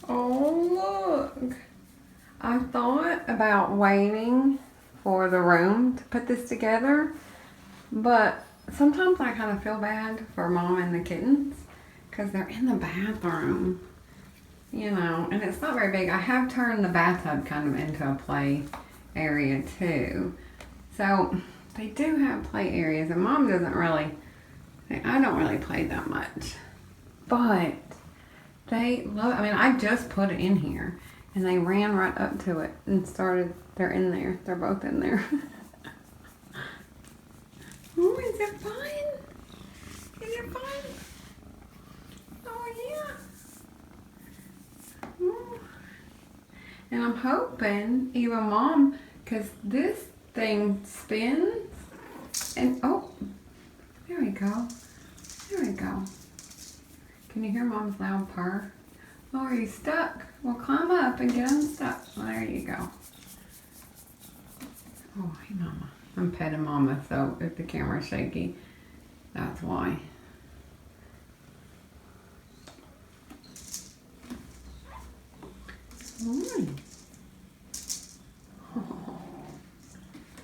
Oh, look. I thought about waiting for the room to put this together, but sometimes I kind of feel bad for Mom and the kittens because they're in the bathroom, you know, and it's not very big. I have turned the bathtub kind of into a play area too. So they do have play areas, and Mom doesn't really, I don't really play that much, but they love it. I mean, I just put it in here and they ran right up to it and started, they're in there. They're both in there. Oh, is it fun? Is it fun? Oh, yeah. Ooh. And I'm hoping even Mom, because this thing spins and, oh, there we go. There we go. Can you hear Mom's loud purr? Oh, are you stuck? Well, climb up and get unstuck. Well, there you go. Oh, hey, Mama. I'm petting Mama, so if the camera's shaky, that's why. Oh.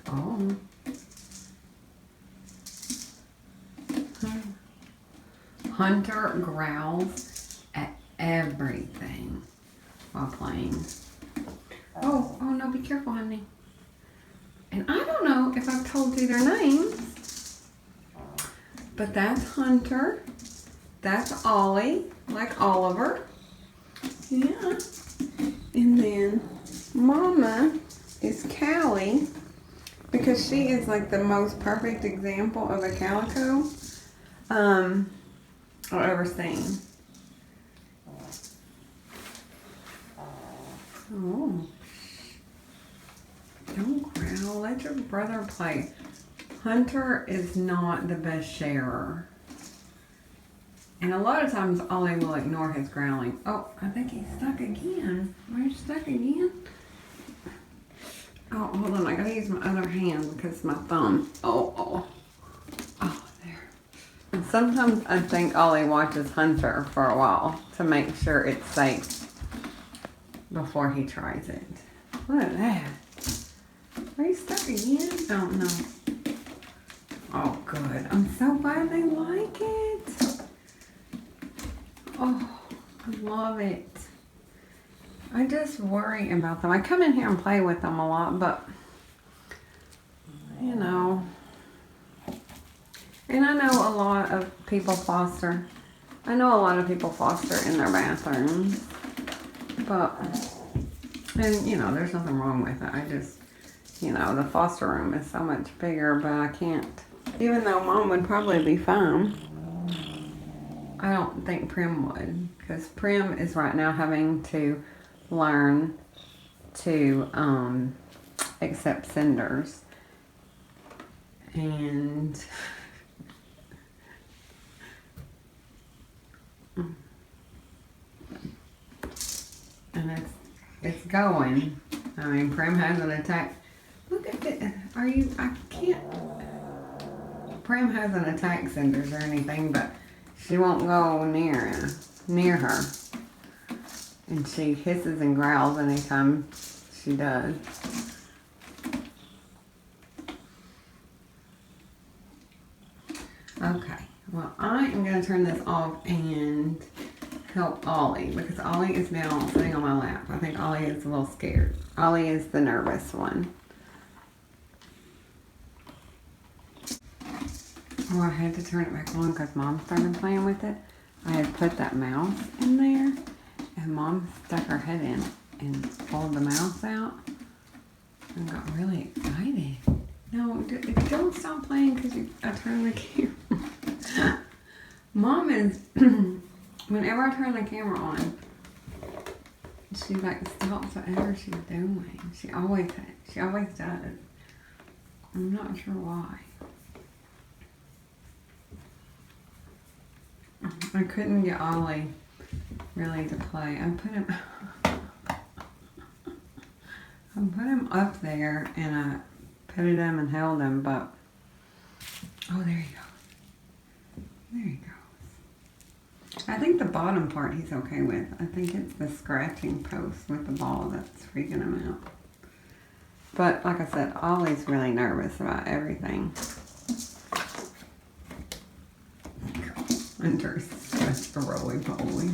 Oh. Hunter growls at everything while playing. Oh, no, be careful, honey. And I don't know if I've told you their names, but that's Hunter. That's Ollie, like Oliver. Yeah. And then Momma is Callie, because she is like the most perfect example of a calico I've ever seen. Oh. Don't growl. Let your brother play. Hunter is not the best sharer. And a lot of times Ollie will ignore his growling. Oh, I think he's stuck again. Where's stuck again? Oh, hold on. I gotta use my other hand because my thumb. Oh, there. And sometimes I think Ollie watches Hunter for a while to make sure it's safe before he tries it. Look at that. Are you stuck again? Oh, no. Oh, good. I'm so glad they like it. Oh, I love it. I just worry about them. I come in here and play with them a lot, but, you know. And I know a lot of people foster. I know a lot of people foster in their bathrooms. But, and, you know, there's nothing wrong with it. I just, you know, the foster room is so much bigger, but I can't. Even though Mom would probably be fine, I don't think Prim would. Because Prim is right now having to learn to accept Cinders. And it's going. I mean, Prim has an attack. Look at it. I can't. Prim hasn't attacked Cinders or anything, but she won't go near her. And she hisses and growls anytime she does. Okay, well, I am going to turn this off and help Ollie, because Ollie is now sitting on my lap. I think Ollie is a little scared. Ollie is the nervous one. Oh, I had to turn it back on because Mom started playing with it. I had put that mouse in there, and Mom stuck her head in and pulled the mouse out and got really excited. No, don't stop playing because I turned the camera. Mom is, whenever I turn the camera on, she like stops whatever she's doing. She always does. I'm not sure why. I couldn't get Ollie really to play. I put him up there and I petted him and held him, but oh, there he goes. There he goes. I think the bottom part he's okay with. I think it's the scratching post with the ball that's freaking him out. But like I said, Ollie's really nervous about everything. Hunter's such a roly-poly.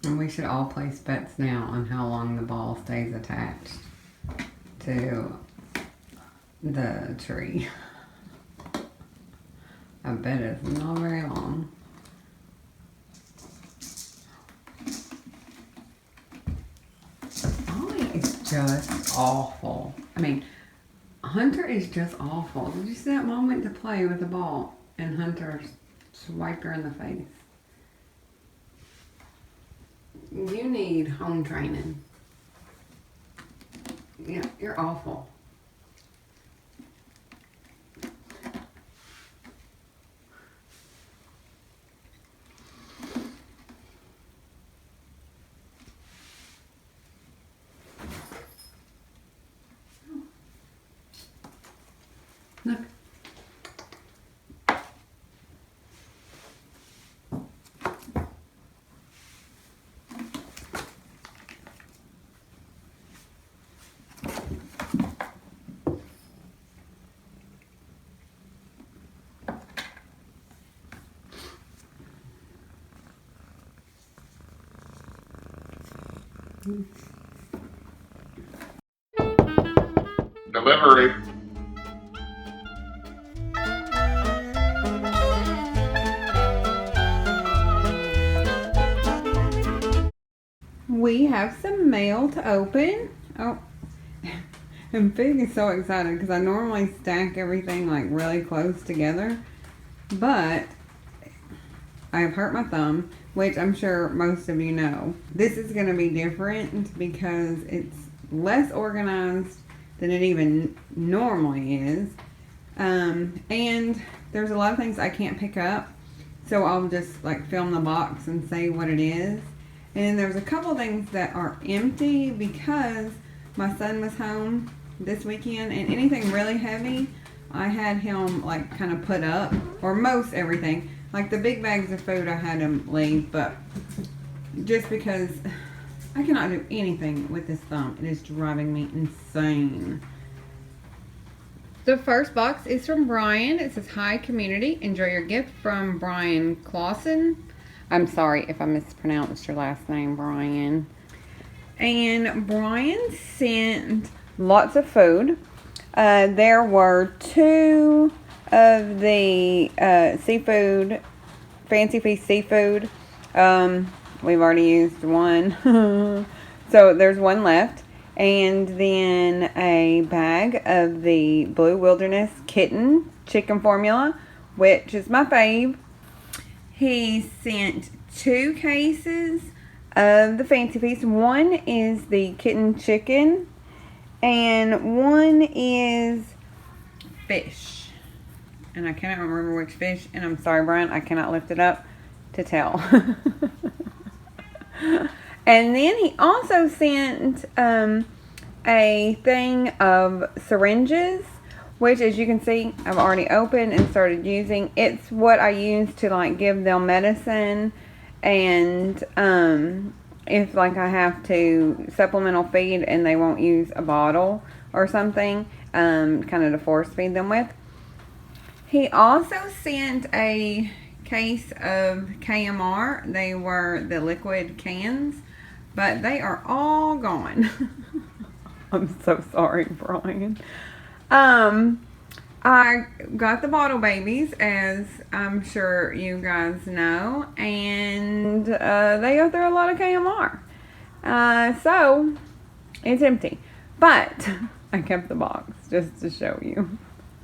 And we should all place bets now on how long the ball stays attached to the tree. I bet it's not very long. Ollie is just awful. I mean, Hunter is just awful. Did you see that Mom went to play with the ball and Hunter swiped her in the face? You need home training. Yeah, you're awful. Look. Delivery. We have some mail to open. Oh, and Fig is so excited because I normally stack everything like really close together, but I have hurt my thumb, which I'm sure most of you know. This is going to be different because it's less organized than it even normally is. And there's a lot of things I can't pick up, so I'll just like film the box and say what it is. And then there's a couple things that are empty because my son was home this weekend, and anything really heavy I had him like kind of put up, or most everything. Like the big bags of food I had him leave, but just because I cannot do anything with this thumb. It is driving me insane. The first box is from Brian. It says, "Hi community, enjoy your gift from Brian Clausen." I'm sorry if I mispronounced your last name, Brian. And Brian sent lots of food. There were 2 of the seafood, Fancy Feast seafood. We've already used one. So there's one left. And then a bag of the Blue Wilderness Kitten chicken formula, which is my fave. He sent 2 cases of the Fancy Feast. One is the Kitten chicken, and one is fish. And I cannot remember which fish, and I'm sorry, Brian, I cannot lift it up to tell. And then he also sent a thing of syringes, which, as you can see, I've already opened and started using. It's what I use to like give them medicine, and if like I have to supplemental feed and they won't use a bottle or something, kind of to force feed them with. He also sent a case of KMR. They were the liquid cans, but they are all gone. I'm so sorry, Brian. I got the bottle babies, as I'm sure you guys know, and they go through a lot of KMR. So it's empty, but I kept the box just to show you.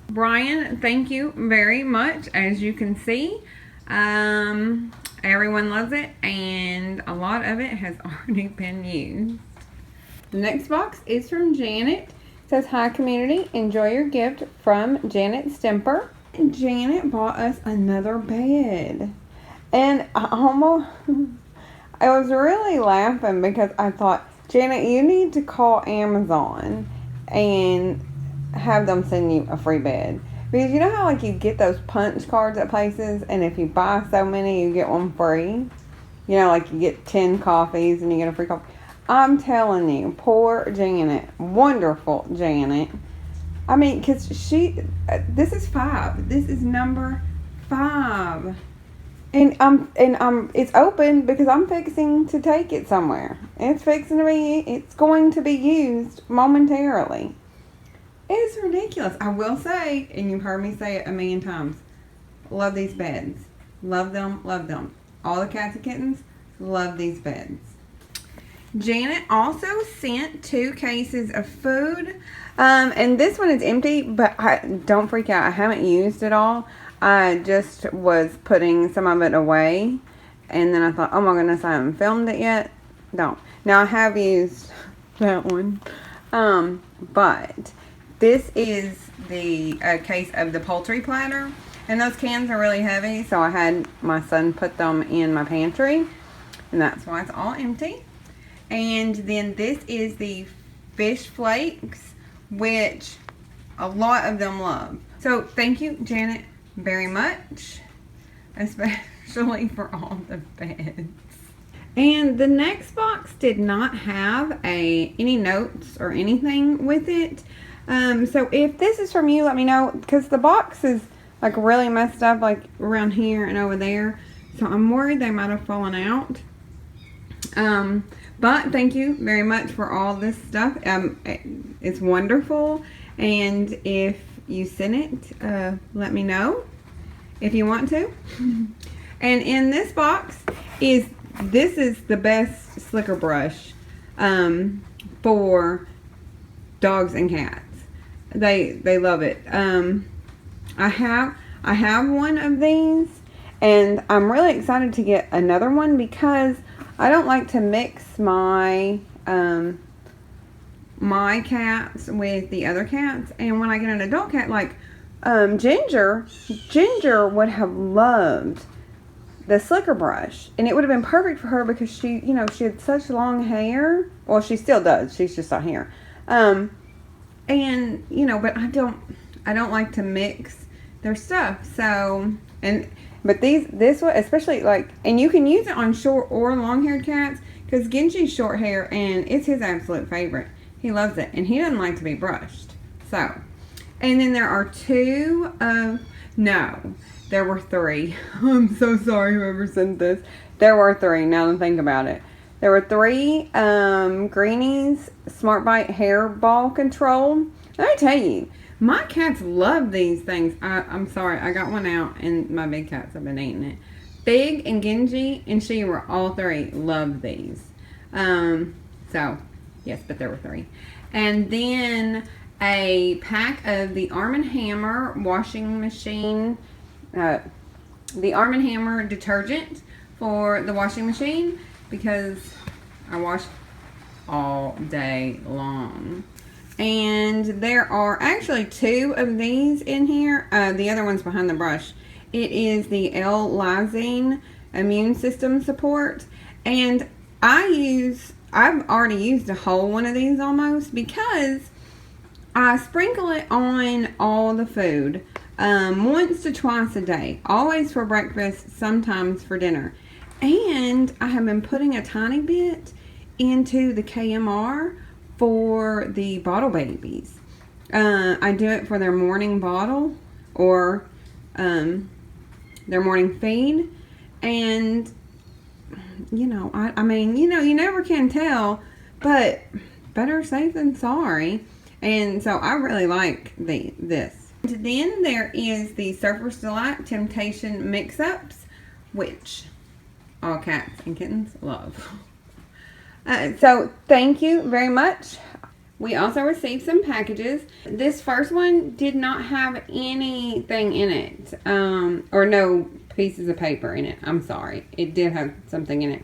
Brian, thank you very much. As you can see, everyone loves it, and a lot of it has already been used. The next box is from Janet. It says, "Hi community, enjoy your gift from Janet Stemper." And Janet bought us another bed. And I was really laughing because I thought, Janet, you need to call Amazon and have them send you a free bed. Because you know how like you get those punch cards at places, and if you buy so many you get one free? You know, like you get 10 coffees and you get a free coffee. I'm telling you, poor Janet, wonderful Janet. I mean, because this is 5. This is number 5. And it's open because I'm fixing to take it somewhere. It's going to be used momentarily. It's ridiculous. I will say, and you've heard me say it a million times, love these beds. Love them, love them. All the cats and kittens, love these beds. Janet also sent 2 cases of food. And this one is empty, but don't freak out. I haven't used it all. I just was putting some of it away. And then I thought, oh my goodness, I haven't filmed it yet. Don't. Now I have used that one. But this is the case of the poultry platter. And those cans are really heavy, so I had my son put them in my pantry. And that's why it's all empty. And then this is the fish flakes, which a lot of them love. So thank you, Janet, very much, especially for all the beds. And the next box did not have any notes or anything with it. So if this is from you, let me know, because the box is like really messed up, like around here and over there. So I'm worried they might have fallen out. But thank you very much for all this stuff. It's wonderful. And if you send it, let me know if you want to. And in this box this is the best slicker brush for dogs and cats. They love it. I have one of these, and I'm really excited to get another one because I don't like to mix my my cats with the other cats. And when I get an adult cat like Ginger would have loved the slicker brush, and it would have been perfect for her because she had such long hair. Well, she still does. She's just not here. And but I don't like to mix their stuff. So but this one especially, like, and you can use it on short or long-haired cats because Genji's short hair and it's his absolute favorite. He loves it, and he doesn't like to be brushed. So, and then there are 2 of, no, there were 3. I'm so sorry whoever sent this. There were 3, now that I think about it. There were 3 Greenies Smart Bite hair ball control. Let me tell you, my cats love these things. I'm sorry, I got one out and my big cats have been eating it. Big and Genji and SheRa, all 3 love these. So, yes, but there were 3. And then a pack of the Arm & Hammer washing machine, the Arm & Hammer detergent for the washing machine because I wash all day long. And there are actually 2 of these in here. The other one's behind the brush. It is the L-Lysine Immune System Support. And I've already used a whole one of these almost because I sprinkle it on all the food once to twice a day. Always for breakfast, sometimes for dinner. And I have been putting a tiny bit into the KMR for the bottle babies. I do it for their morning bottle or their morning feed. And, I mean, you never can tell, but better safe than sorry. And so I really like this. And then there is the Surfer's Delight Temptation Mix-Ups, which all cats and kittens love. So thank you very much. We also received some packages. This first one did not have anything in it, or no pieces of paper in it. I'm sorry. It did have something in it.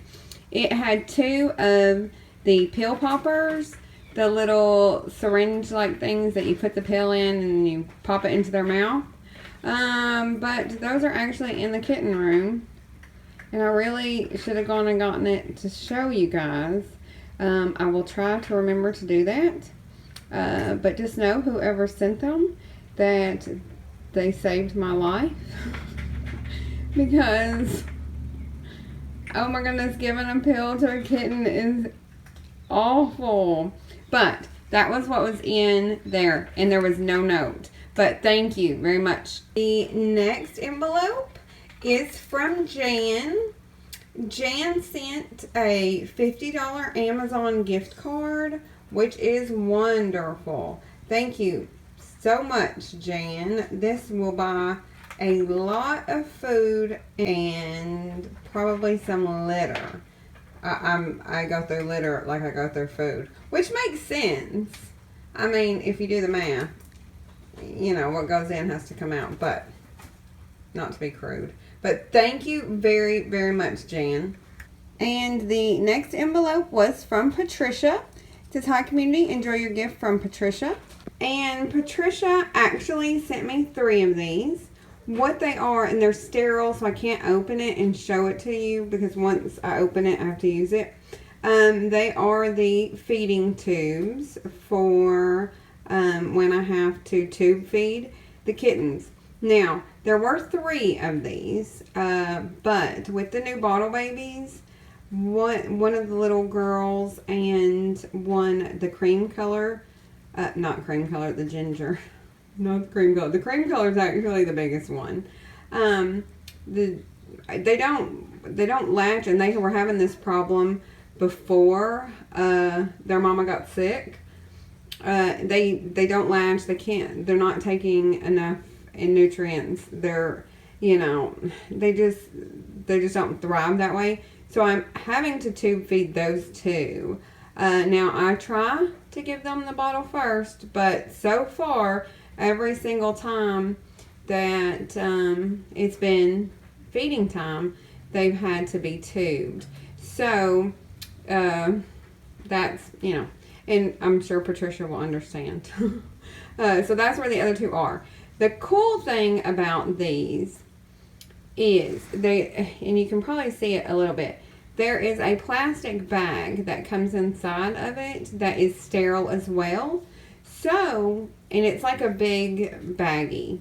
It had 2 of the pill poppers, the little syringe-like things that you put the pill in and you pop it into their mouth. But those are actually in the kitten room. And I really should have gone and gotten it to show you guys. I will try to remember to do that. But just know, whoever sent them, that they saved my life. Because, oh my goodness, giving a pill to a kitten is awful. But that was what was in there. And there was no note. But thank you very much. The next envelope is from Jan. Jan sent a $50 Amazon gift card, which is wonderful. Thank you so much, Jan. This will buy a lot of food and probably some litter. I go through litter like I go through food, which makes sense. I mean, if you do the math, you know, what goes in has to come out, but not to be crude. But thank you very, very much, Jan. And the next envelope was from Patricia. It says, "Hi community, enjoy your gift from Patricia." And Patricia actually sent me 3 of these. What they are, and they're sterile, so I can't open it and show it to you because once I open it, I have to use it. They are the feeding tubes for when I have to tube feed the kittens. Now, there were 3 of these, but with the new bottle babies, one of the little girls and one, the cream color, not cream color, the ginger, not the cream color. The cream color is actually the biggest one. They don't latch, and they were having this problem before their mama got sick. They don't latch. They're not taking enough in nutrients. They're, you know, they just don't thrive that way. So I'm having to tube feed those 2. Now I try to give them the bottle first, but so far every single time that it's been feeding time, they've had to be tubed. So that's, you know, and I'm sure Patricia will understand. So that's where the other 2 are. The cool thing about these is and you can probably see it a little bit, there is a plastic bag that comes inside of it that is sterile as well. So, and it's like a big baggie,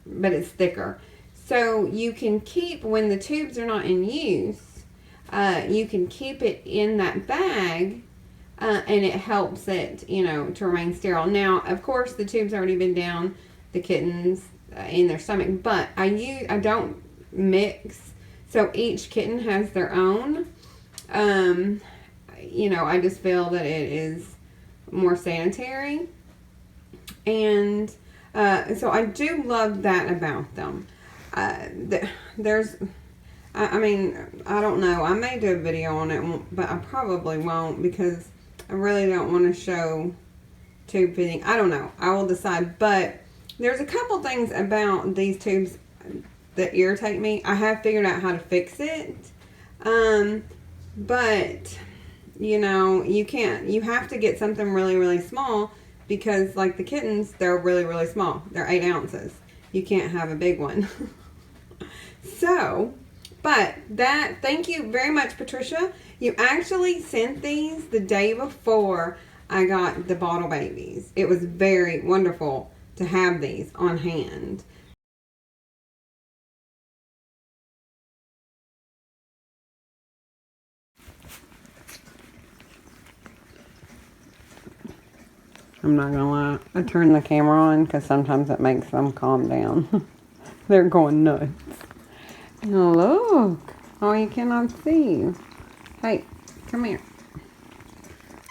but it's thicker. So you can keep, when the tubes are not in use, you can keep it in that bag, and it helps it, you know, to remain sterile. Now, of course, the tube's already been down the kittens in their stomach, but I don't mix, so each kitten has their own. You know, I just feel that it is more sanitary, and so I do love that about them. There's, I mean, I don't know, I may do a video on it, but I probably won't because I really don't want to show tube feeding. I don't know, I will decide. But there's a couple things about these tubes that irritate me. I have figured out how to fix it, but you know, you have to get something really, really small, because like the kittens, they're really, really small. They're 8 ounces. You can't have a big one. So, but thank you very much, Patricia. You actually sent these the day before I got the bottle babies. It was very wonderful to have these on hand. I'm not gonna lie, I turn the camera on because sometimes it makes them calm down. They're going nuts. And look, oh, you cannot see. Hey, come here.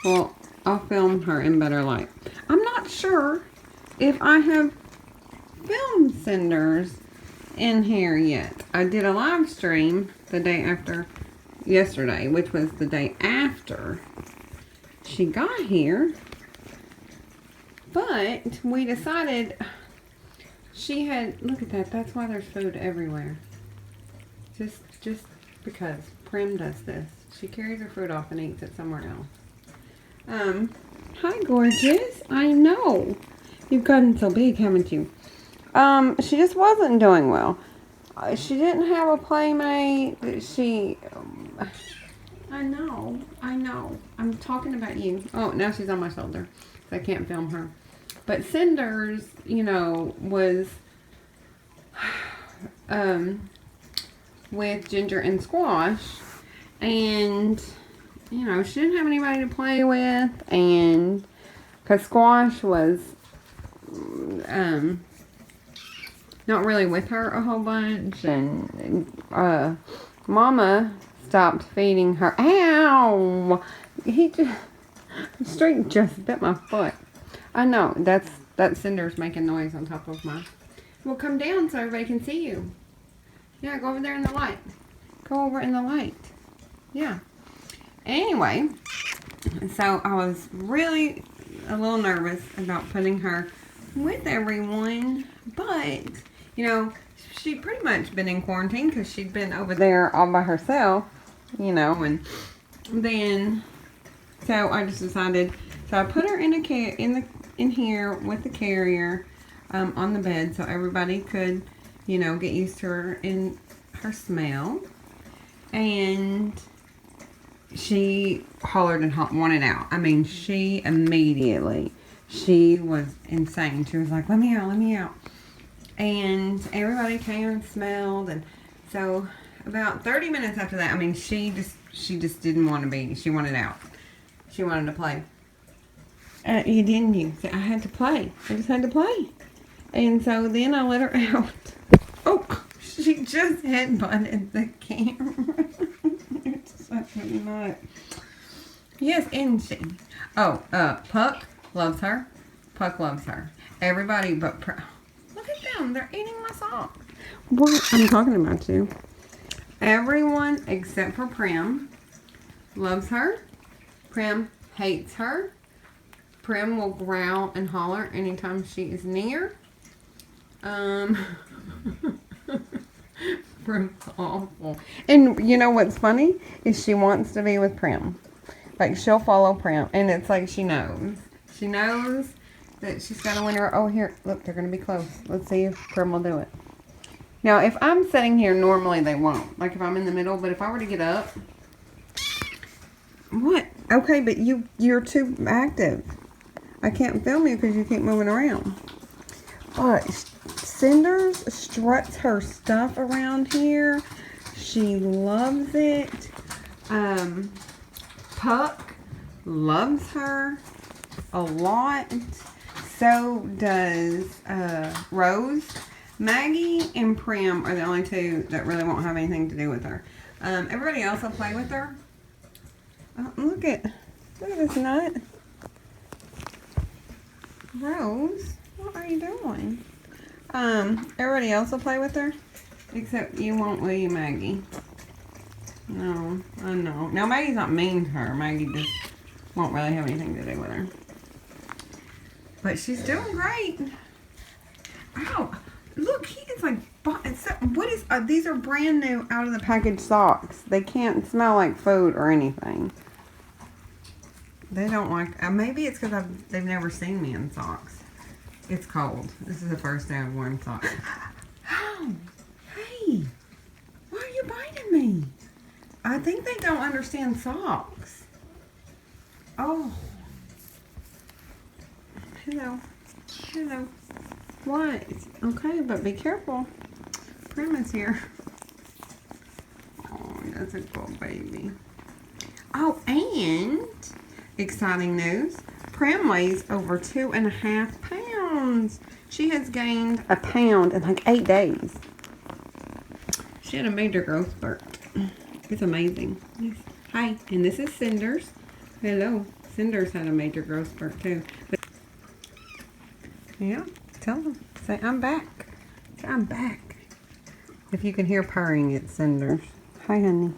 Well, I'll film her in better light. I'm not sure if I have filmed Cinders in here yet. I did a live stream the day after yesterday, which was the day after she got here. But we decided she had, look at that, that's why there's food everywhere. Just because Prim does this. She carries her food off and eats it somewhere else. Hi gorgeous. I know. You've gotten so big, haven't you? She just wasn't doing well. She didn't have a playmate. I know. I'm talking about you. Oh, now she's on my shoulder, so I can't film her. But Cinders, you know, was with Ginger and Squash, and you know, she didn't have anybody to play with, and because Squash was not really with her a whole bunch, and Momma stopped feeding her. Ow! He just straight just bit my foot. I know that's Cinders making noise on top of my. Well, come down so everybody can see you. Yeah, go over there in the light. Go over in the light. Yeah. Anyway, so I was really a little nervous about putting her with everyone, but you know, she'd pretty much been in quarantine because she'd been over there all by herself, you know, and then so I just decided. So I put her in here with the carrier on the bed so everybody could, you know, get used to her in her smell. And she hollered and wanted out. I mean, she was insane. She was like, let me out. And everybody came and smelled. And so about 30 minutes after that, I mean, she just didn't want to be. She wanted out. She wanted to play. You didn't you? I had to play. I just had to play. And so then I let her out. Oh, she just headbutted the camera. It's such a nut. Yes, isn't she? Oh, Puck loves her. Puck loves her. Everybody but Prim. Look at them. They're eating my socks. What? I'm talking about you. Everyone except for Prim loves her. Prim hates her. Prim will growl and holler anytime she is near. Prim's awful. And you know what's funny? Is she wants to be with Prim. Like, she'll follow Prim. And it's like she knows. She knows that she's got to win her. Oh, here. Look, they're going to be close. Let's see if Prim will do it. Now, if I'm sitting here, normally they won't. Like, if I'm in the middle. But if I were to get up. What? Okay, but you're too active. I can't film you because you keep moving around. But Cinders struts her stuff around here. She loves it. Puck loves her a lot. So does Rose. Maggie and Prim are the only two that really won't have anything to do with her. Everybody else will play with her. Look at this nut. Rose, what are you doing? Everybody else will play with her, except you won't, will you, Maggie? No, I know. Now, Maggie's not mean to her. Maggie just won't really have anything to do with her. But she's doing great. Ow! Look, he is like, what is, these are brand new out of the package socks. They can't smell like food or anything. They don't like, maybe it's because they've never seen me in socks. It's cold. This is the first day I've worn socks. Oh, hey, why are you biting me? I think they don't understand socks. Oh. Hello. What? Okay, but be careful. Prim is here. Oh, that's a cool baby. Oh, and exciting news. Prim weighs over 2.5 pounds. She has gained a pound in like 8 days. She had a major growth spurt. It's amazing. Yes. Hi, and this is Cinders. Hello, Cinders had a major growth spurt too. But yeah, tell them. Say, I'm back. Say, I'm back. If you can hear purring, it's Cinders. Hi, honey.